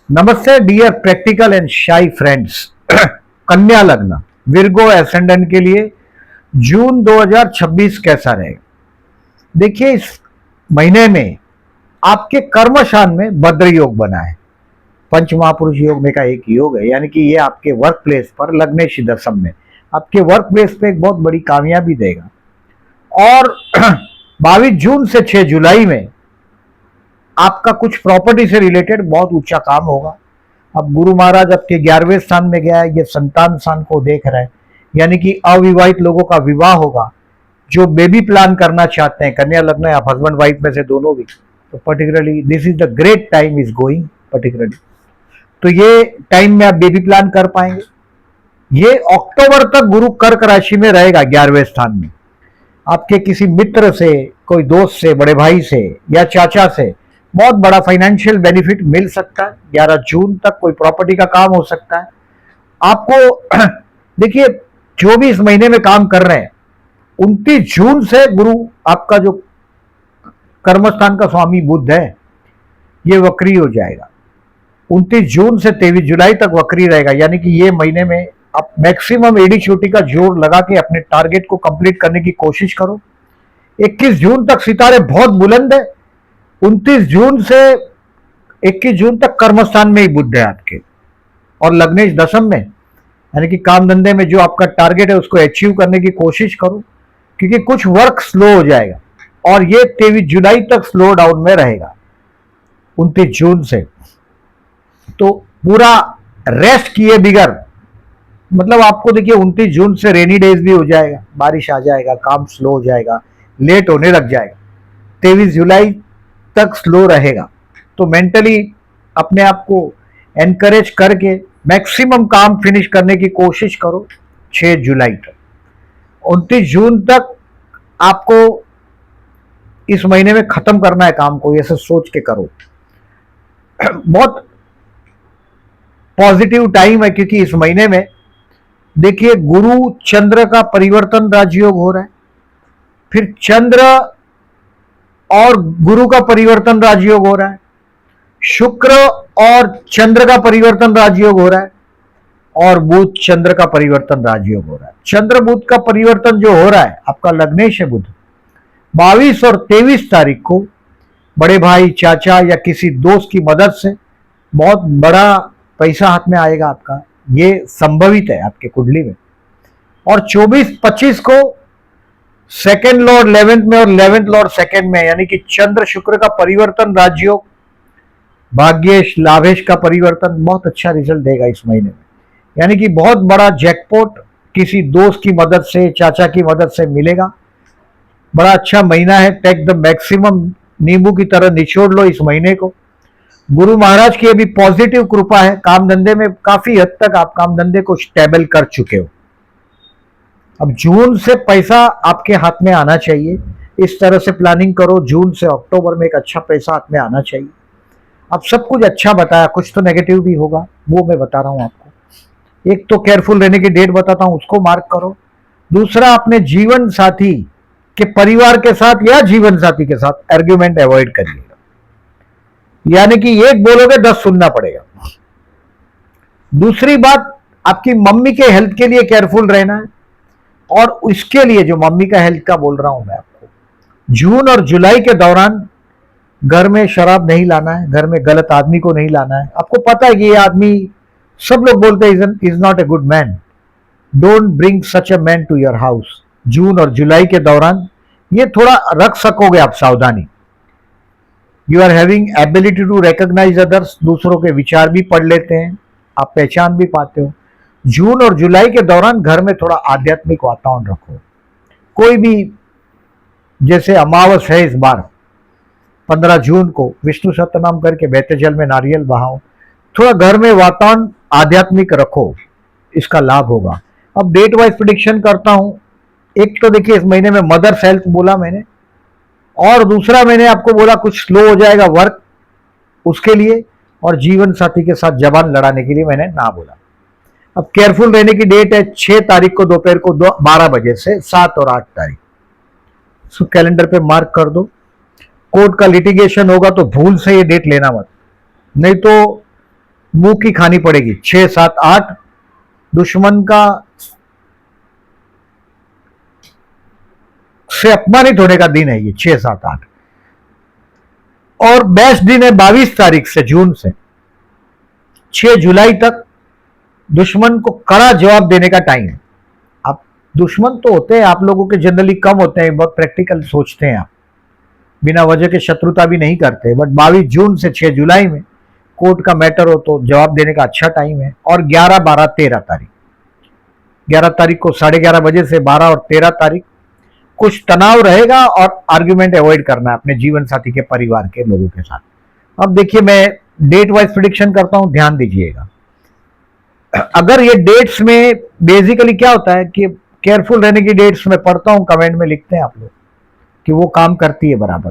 नमस्ते dear practical and शाई friends. कन्या लग्न विर्गो एसेंडेंट के लिए जून 2026 कैसा रहेगा? देखिए, इस महीने में आपके कर्मशान में भद्र योग बना है। पंच महापुरुष योग में का एक योग है, यानी कि ये आपके वर्क प्लेस पर लग्नेश दशम में आपके वर्क प्लेस पे एक बहुत बड़ी कामयाबी देगा। और 22 जून से 6 जुलाई में आपका कुछ प्रॉपर्टी से रिलेटेड बहुत ऊंचा काम होगा। अब गुरु महाराज आपके 11वें स्थान में गया है, ये संतान स्थान को देख रहा है, यानी कि अविवाहित लोगों का विवाह होगा। जो बेबी प्लान करना चाहते हैं, कन्या लग्न या हस्बैंड वाइफ में से दोनों भी, तो particularly this is the great time is going particularly. तो ये टाइम में आप बेबी प्लान कर पाएंगे। ये अक्टूबर तक गुरु कर्क राशि में रहेगा 11वें स्थान में। आपके किसी मित्र से, कोई दोस्त से, बड़े भाई से या चाचा से बहुत बड़ा फाइनेंशियल बेनिफिट मिल सकता है। 11 जून तक कोई प्रॉपर्टी का काम हो सकता है आपको। देखिए, जो भी इस महीने में काम कर रहे हैं, 29 जून से गुरु आपका जो कर्मस्थान का स्वामी बुध है, ये वक्री हो जाएगा। 29 जून से 23 जुलाई तक वक्री रहेगा, यानी कि ये महीने में आप मैक्सिमम एडी चोटी का जोर लगा के अपने टारगेट को कंप्लीट करने की कोशिश करो। 21 जून तक सितारे बहुत बुलंद है। 29 जून से 21 जून तक कर्मस्थान में ही बुध है आपके, और लग्नेश दशम में, यानी कि काम धंधे में जो आपका टारगेट है उसको अचीव करने की कोशिश करो, क्योंकि कुछ वर्क स्लो हो जाएगा और ये 23 जुलाई तक स्लो डाउन में रहेगा 29 जून से। तो पूरा रेस्ट किए बिगर, मतलब आपको देखिए 29 जून से रेनी डेज भी हो जाएगा, बारिश आ जाएगा, काम स्लो हो जाएगा, लेट होने लग जाएगा। 23 जुलाई तक स्लो रहेगा। तो मेंटली अपने आप को एनकरेज करके मैक्सिमम काम फिनिश करने की कोशिश करो 6 जुलाई तक। 29 जून तक आपको इस महीने में खत्म करना है काम को, ऐसे सोच के करो। बहुत पॉजिटिव टाइम है, क्योंकि इस महीने में देखिए गुरु चंद्र का परिवर्तन राजयोग हो रहा है, फिर चंद्र और गुरु का परिवर्तन राजयोग हो रहा है, शुक्र और चंद्र का परिवर्तन राजयोग हो रहा है, और बुध चंद्र का परिवर्तन राजयोग हो रहा है। चंद्र बुध का परिवर्तन जो हो रहा है, आपका लग्नेश है बुध, 22 और 23 तारीख को बड़े भाई, चाचा या किसी दोस्त की मदद से बहुत बड़ा पैसा हाथ में आएगा आपका, ये संभवित है आपके कुंडली में। और 24-25 को सेकेंड लॉर्ड 11th में और 11th लॉर्ड सेकेंड में, यानी कि चंद्र शुक्र का परिवर्तन राजयोग, भाग्येश लाभेश का परिवर्तन बहुत अच्छा रिजल्ट देगा इस महीने में। यानी कि बहुत बड़ा जैकपॉट किसी दोस्त की मदद से, चाचा की मदद से मिलेगा। बड़ा अच्छा महीना है, टेक द मैक्सिमम, नींबू की तरह निचोड़ लो इस महीने को। गुरु महाराज की अभी पॉजिटिव कृपा है, काम धंधे में काफी हद तक आप काम धंधे को स्टेबल कर चुके हो। अब जून से पैसा आपके हाथ में आना चाहिए, इस तरह से प्लानिंग करो, जून से अक्टूबर में एक अच्छा पैसा हाथ में आना चाहिए। अब सब कुछ अच्छा बताया, कुछ तो नेगेटिव भी होगा, वो मैं बता रहा हूं आपको। एक तो केयरफुल रहने की डेट बताता हूं, उसको मार्क करो। दूसरा, अपने जीवन साथी के परिवार के साथ या जीवन साथी के साथ आर्ग्यूमेंट अवॉइड करिएगा, यानी कि एक बोलोगे 10 सुनना पड़ेगा। दूसरी बात, आपकी मम्मी के हेल्थ के लिए केयरफुल रहना है, और इसके लिए जो मम्मी का हेल्थ का बोल रहा हूं मैं आपको, जून और जुलाई के दौरान घर में शराब नहीं लाना है, घर में गलत आदमी को नहीं लाना है। आपको पता है कि ये आदमी, सब लोग बोलते हैं is not a good man, don't bring such a man to your house. जून और जुलाई के दौरान ये थोड़ा रख सकोगे आप सावधानी। You are having ability to recognise others, दूसरों के विचार भी पढ़ लेते हैं, आप पहचान भी पाते हो। जून और जुलाई के दौरान घर में थोड़ा आध्यात्मिक वातावरण रखो। कोई भी, जैसे अमावस है इस बार 15 जून को, विष्णु सत्यनाम करके बहते जल में नारियल बहाओ, थोड़ा घर में वातावरण आध्यात्मिक रखो, इसका लाभ होगा। अब डेट वाइज प्रिडिक्शन करता हूं। एक तो देखिए, इस महीने में मदर्स हेल्थ बोला मैंने, और दूसरा मैंने आपको बोला कुछ स्लो हो जाएगा वर्क, उसके लिए, और जीवन साथी के साथ जबान लड़ाने के लिए मैंने ना बोला। अब केयरफुल रहने की डेट है 6 तारीख को दोपहर को 12 बजे से 7 और 8 तारीख, सो कैलेंडर पे मार्क कर दो। कोर्ट का लिटिगेशन होगा तो भूल से ये डेट लेना मत, नहीं तो मुंह की खानी पड़ेगी। 6, 7, 8 दुश्मन का से अपमानित होने का दिन है ये 6, 7, 8। और बेस्ट दिन है 22 तारीख से, जून से 6 जुलाई तक दुश्मन को कड़ा जवाब देने का टाइम है। आप दुश्मन तो होते हैं आप लोगों के जनरली कम होते हैं, बहुत प्रैक्टिकल सोचते हैं आप, बिना वजह के शत्रुता भी नहीं करते, बट 22 जून से 6 जुलाई में कोर्ट का मैटर हो तो जवाब देने का अच्छा टाइम है। और 11, 12, 13 तारीख, 11 तारीख को 11:30 बजे से 12 और 13 तारीख कुछ तनाव रहेगा और आर्ग्यूमेंट अवॉइड करना है अपने जीवन साथी के परिवार के लोगों के साथ। अब देखिए मैं डेट वाइज प्रिडिक्शन करता हूं, ध्यान दीजिएगा। अगर ये डेट्स में बेसिकली क्या होता है कि केयरफुल रहने की डेट्स में पढ़ता हूं, कमेंट में लिखते हैं आप लोग कि वो काम करती है बराबर।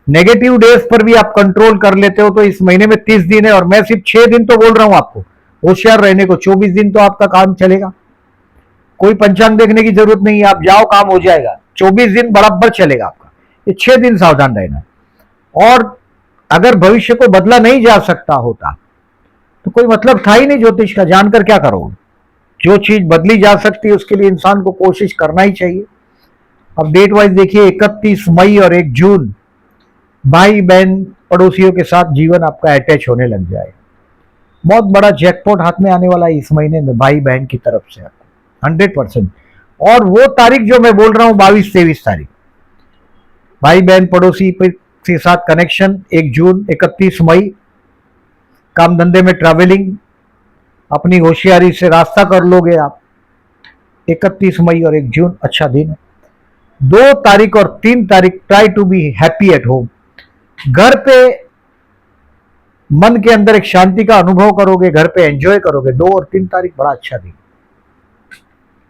नेगेटिव डेज पर भी आप कंट्रोल कर लेते हो तो इस महीने में 30 दिन है और मैं सिर्फ 6 दिन तो बोल रहा हूं आपको होशियार रहने को, 24 दिन तो आपका काम चलेगा। कोई पंचांग देखने की जरूरत नहीं है, आप जाओ काम हो जाएगा। 24 दिन बराबर चलेगा आपका, ये 6 दिन सावधान रहना। और अगर भविष्य को बदला नहीं जा सकता होता तो कोई मतलब था ही नहीं ज्योतिष का, जानकर क्या करोगे। जो चीज बदली जा सकती है उसके लिए इंसान को कोशिश करना ही चाहिए। अब डेट वाइज देखिए 31 मई और 1 जून भाई बहन पड़ोसियों के साथ जीवन आपका अटैच होने लग जाएगा। बहुत बड़ा जैकपॉट हाथ में आने वाला है इस महीने में भाई बहन की तरफ से आपको 100%। और वो तारीख जो मैं बोल रहा हूं 22, 23 तारीख भाई बहन पड़ोसी के साथ कनेक्शन, 1 जून, 31 मई काम धंधे में ट्रैवलिंग, अपनी होशियारी से रास्ता कर लोगे आप। 31 मई और 1 जून अच्छा दिन है। 2 तारीख और 3 तारीख try to be happy at home, घर पे मन के अंदर एक शांति का अनुभव करोगे, घर पे एंजॉय करोगे। 2 और 3 तारीख बड़ा अच्छा दिन।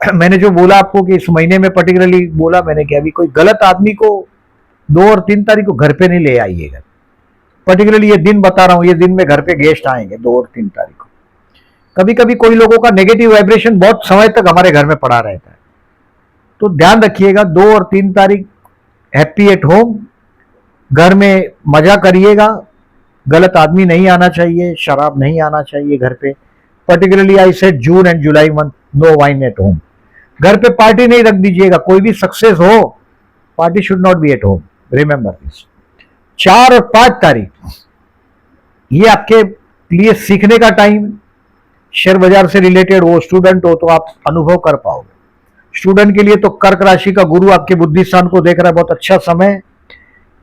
मैंने जो बोला आपको कि इस महीने में पर्टिकुलरली बोला मैंने कि अभी कोई गलत आदमी को 2 और 3 तारीख को घर पे नहीं ले आइएगा। पर्टिकुलरली ये दिन बता रहा हूं, ये दिन में घर पे गेस्ट आएंगे 2 और 3 तारीख को। कभी कभी कोई लोगों का नेगेटिव वाइब्रेशन बहुत समय तक हमारे घर में पड़ा रहता है, तो ध्यान रखिएगा। 2 और 3 तारीख हैप्पी एट होम, घर में मजा करिएगा। गलत आदमी नहीं आना चाहिए, शराब नहीं आना चाहिए घर पे। Particularly I said June and July month no wine at home. घर पे पार्टी नहीं रख दीजिएगा, कोई भी सक्सेस हो party should not be at home, remember this. 4 और 5 तारीख ये आपके लिए सीखने का टाइम। शेयर बाजार से रिलेटेड वो स्टूडेंट हो तो आप अनुभव कर पाओगे। स्टूडेंट के लिए तो कर्क राशि का गुरु आपके बुद्धि स्थान को देख रहा है, बहुत अच्छा समय है।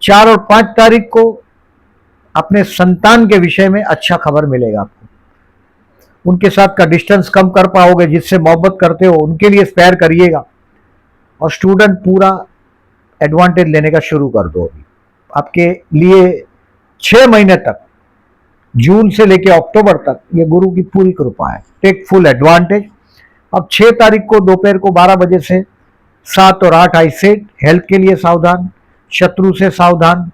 4 और 5 तारीख को अपने संतान के विषय में अच्छा खबर मिलेगा आपको। उनके साथ का डिस्टेंस कम कर पाओगे, जिससे मोहब्बत करते हो उनके लिए स्पेयर करिएगा। और स्टूडेंट पूरा एडवांटेज लेने का शुरू कर दो। अभी आपके लिए 6 महीने तक, जून से लेकर अक्टूबर तक, ये गुरु की पूरी कृपा है। Take full advantage. अब 6 तारीख को दोपहर को 12 बजे से 7 और 8 आई सेट, हेल्थ के लिए सावधान, शत्रु से सावधान।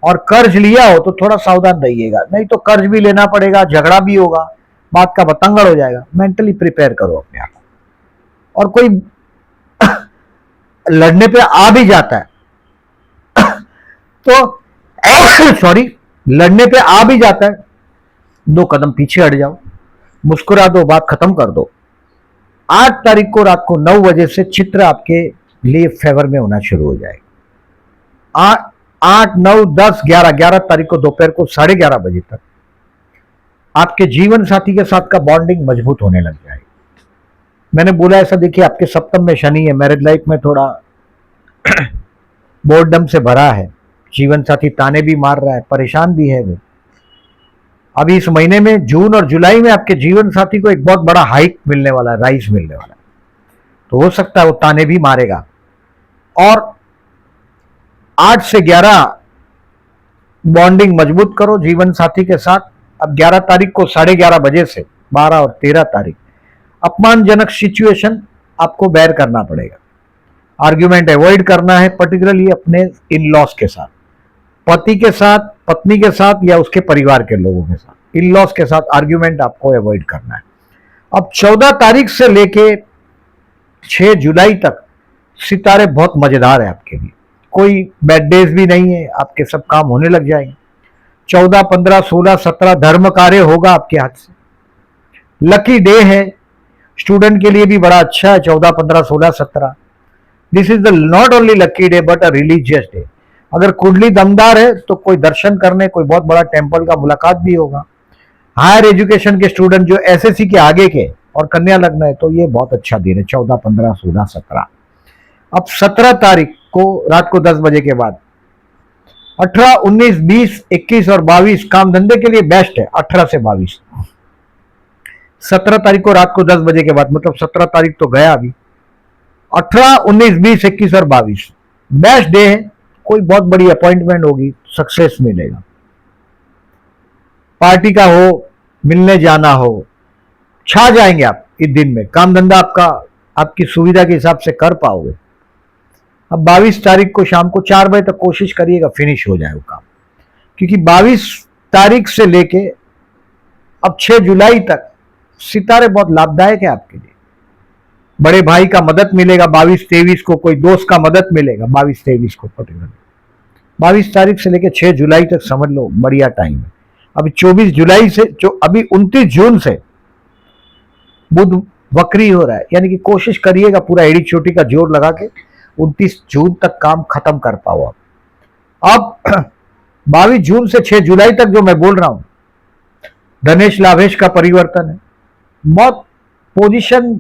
और कर्ज लिया हो तो थोड़ा सावधान रहिएगा, नहीं तो कर्ज भी लेना पड़ेगा, झगड़ा भी होगा, बात का बतंगड़ हो जाएगा। मेंटली प्रिपेयर करो अपने आप को। और कोई लड़ने पे आ भी जाता है तो सॉरी, लड़ने पे आ भी जाता है, 2 कदम पीछे हट जाओ, मुस्कुरा दो, बात खत्म कर दो। 8 तारीख को रात को 9 बजे से चित्र आपके लिए फेवर में होना शुरू हो जाएगा। 8, 9, 10, 11 तारीख को दोपहर को 11:30 बजे तक आपके जीवन साथी के साथ का बॉन्डिंग मजबूत होने लग जाएगा। मैंने बोला ऐसा, देखिए आपके सप्तम में शनि है, मैरिज लाइफ में थोड़ा बोर्डम से भरा है, जीवन साथी ताने भी मार रहा है, परेशान भी है वो। अभी इस महीने में जून और जुलाई में आपके जीवन साथी को एक बहुत बड़ा हाइक मिलने वाला है, राइज मिलने वाला है, तो हो सकता है वो ताने भी मारेगा। और 8 से 11 बॉन्डिंग मजबूत करो जीवन साथी के साथ। अब 11 तारीख को 11:30 बजे से 12 और 13 तारीख अपमानजनक सिचुएशन आपको बेयर करना पड़ेगा। आर्ग्यूमेंट अवॉइड करना है, पर्टिकुलरली अपने इन लॉस के साथ, पति के साथ, पत्नी के साथ या उसके परिवार के लोगों के साथ। इन लॉस के साथ आर्ग्यूमेंट आपको अवॉइड करना है। अब 14 तारीख से लेके 6 जुलाई तक सितारे बहुत मजेदार है आपके लिए, कोई बैड डेज भी नहीं है, आपके सब काम होने लग जाएंगे। 14, 15, 16, 17 धर्म कार्य होगा आपके हाथ से। लकी डे है, स्टूडेंट के लिए भी बड़ा अच्छा है, 14, 15, 16, 17। This is the not only lucky day but a religious day. अगर कुंडली दमदार है तो कोई दर्शन करने, कोई बहुत बड़ा टेम्पल का मुलाकात भी होगा। हायर एजुकेशन के स्टूडेंट जो एसएससी के आगे के और कन्या लग्न है तो ये बहुत अच्छा दिन है, 14, 15, 16, 17। अब 17 तारीख को रात को 10 बजे के बाद 18, 19, 20, 21 और 22 काम धंधे के लिए बेस्ट है। 18 से 22, 17 तारीख को रात को 10 बजे के बाद, मतलब 17 तारीख तो गया अभी, 18, 19, 20, 21 और 22 बेस्ट डे है। कोई बहुत बड़ी अपॉइंटमेंट होगी, सक्सेस मिलेगा। पार्टी का हो, मिलने जाना हो, छा जाएंगे आप इस दिन में। काम धंधा आपका आपकी सुविधा के हिसाब से कर पाओगे। अब 22 तारीख को शाम को 4 बजे तक कोशिश करिएगा फिनिश हो जाए वो काम, क्योंकि 22 तारीख से लेके अब 6 जुलाई तक सितारे बहुत लाभदायक है आपके लिए। बड़े भाई का मदद मिलेगा 22-23 को, कोई दोस्त का मदद मिलेगा 22-23 को। पर्टिकुलर 22 तारीख से लेके 6 जुलाई तक समझ लो बढ़िया टाइम है। अभी 24 जुलाई से अभी 29 जून से बुध वक्री हो रहा है, यानी कि कोशिश करिएगा पूरा एड़ी चोटी का जोर लगा के 29 जून तक काम खत्म कर पाओ आप। अब 22 जून से 6 जुलाई तक जो मैं बोल रहा हूं, धनेश लाभेश का परिवर्तन है, बहुत पोजीशन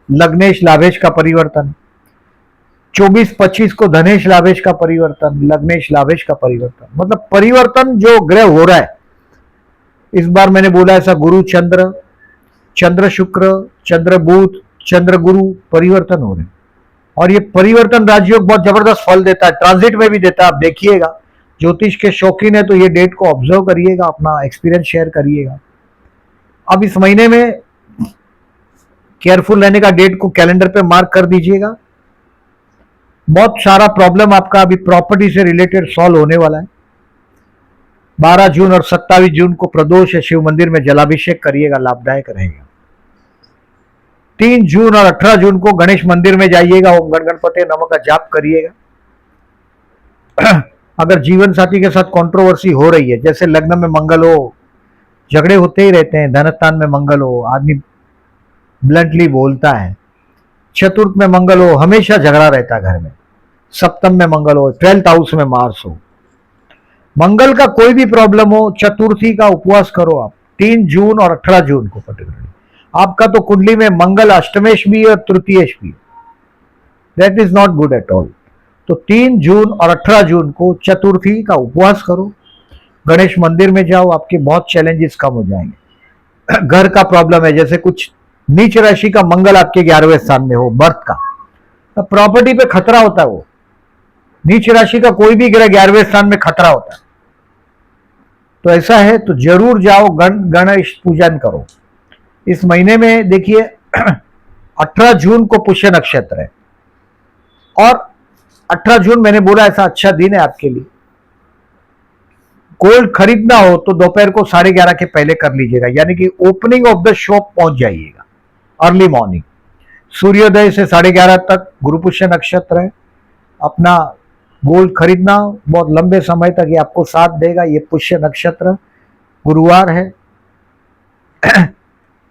लग्नेश लाभेश का परिवर्तन, 24-25 को धनेश लाभेश का परिवर्तन, लग्नेश लाभेश का परिवर्तन, मतलब परिवर्तन जो ग्रह हो रहा है इस बार मैंने बोला ऐसा गुरु चंद्र, चंद्र शुक्र, चंद्र बुध, चंद्र गुरु परिवर्तन हो रहे हैं। और ये परिवर्तन राजयोग बहुत जबरदस्त फल देता है, ट्रांजिट में भी देता है। आप देखिएगा, ज्योतिष के शौकीन है तो ये डेट को ऑब्जर्व करिएगा, अपना एक्सपीरियंस शेयर करिएगा। अब इस महीने में केयरफुल रहने का डेट को कैलेंडर पे मार्क कर दीजिएगा। बहुत सारा प्रॉब्लम आपका अभी प्रॉपर्टी से रिलेटेड सॉल्व होने वाला है। 12 जून और 27 जून को प्रदोष है, शिव मंदिर में जलाभिषेक करिएगा, लाभदायक रहेगा। 3 जून और 18 जून को गणेश मंदिर में जाइएगा, ओम गण गणपते नमः का जाप करिएगा। अगर जीवन साथी के साथ कंट्रोवर्सी हो रही है, जैसे लग्न में मंगल हो, झगड़े होते ही रहते हैं, धनस्थान में मंगल हो, आदमी ब्लंटली बोलता है, चतुर्थ में मंगल हो, हमेशा झगड़ा रहता है घर में, सप्तम में मंगल हो, 12th हाउस में मार्स हो, मंगल का कोई भी प्रॉब्लम हो, चतुर्थी का उपवास करो आप 3 जून और 18 जून को। पर्टिकुलरली आपका तो कुंडली में मंगल अष्टमेश भी है और तृतीयेश भी है, that is not good at all. तो 3 जून और 18 जून को चतुर्थी का उपवास करो, गणेश मंदिर में जाओ, आपके बहुत चैलेंजेस कम हो जाएंगे। घर का प्रॉब्लम है, जैसे कुछ नीच राशि का मंगल आपके 11वें स्थान में हो, बर्थ का, तो प्रॉपर्टी पे खतरा होता है। वो नीच राशि का कोई भी ग्रह 11वें स्थान में खतरा होता है। तो ऐसा है तो जरूर जाओ, गणेश पूजन करो। इस महीने में देखिए 18 जून को पुष्य नक्षत्र है और 18 जून मैंने बोला ऐसा अच्छा दिन है आपके लिए। गोल्ड खरीदना हो तो दोपहर को 11:30 के पहले कर लीजिएगा, यानी कि ओपनिंग ऑफ द शॉप पहुंच जाइएगा अर्ली मॉर्निंग। सूर्योदय से 11:30 तक गुरु पुष्य नक्षत्र है। अपना गोल्ड खरीदना बहुत लंबे समय तक ये आपको साथ देगा। ये पुष्य नक्षत्र गुरुवार है।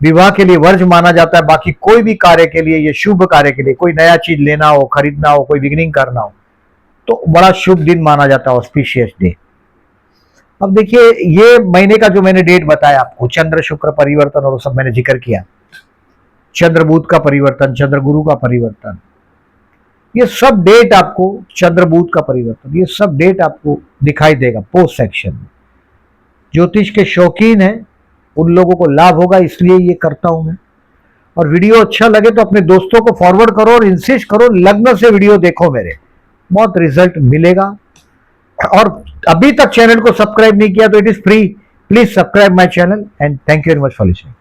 विवाह के लिए वर्ज माना जाता है, बाकी कोई भी कार्य के लिए, ये शुभ कार्य के लिए, कोई नया चीज लेना हो, खरीदना हो, कोई बिगिनिंग करना हो तो बड़ा शुभ दिन माना जाता है, ऑस्पिशियस डे। अब देखिए ये महीने का जो मैंने डेट बताया आपको, चंद्र शुक्र परिवर्तन और सब मैंने जिक्र किया, चंद्र बुध का परिवर्तन, चंद्र गुरु का परिवर्तन, ये सब डेट आपको, चंद्र बुध का परिवर्तन, ये सब डेट आपको दिखाई देगा पोस्ट सेक्शन में। ज्योतिष के शौकीन है उन लोगों को लाभ होगा, इसलिए ये करता हूं मैं। और वीडियो अच्छा लगे तो अपने दोस्तों को फॉरवर्ड करो और इंसिस्ट करो लग्न से वीडियो देखो, मेरे बहुत रिजल्ट मिलेगा। और अभी तक चैनल को सब्सक्राइब नहीं किया तो it is free, please subscribe my channel and thank you very much for listening.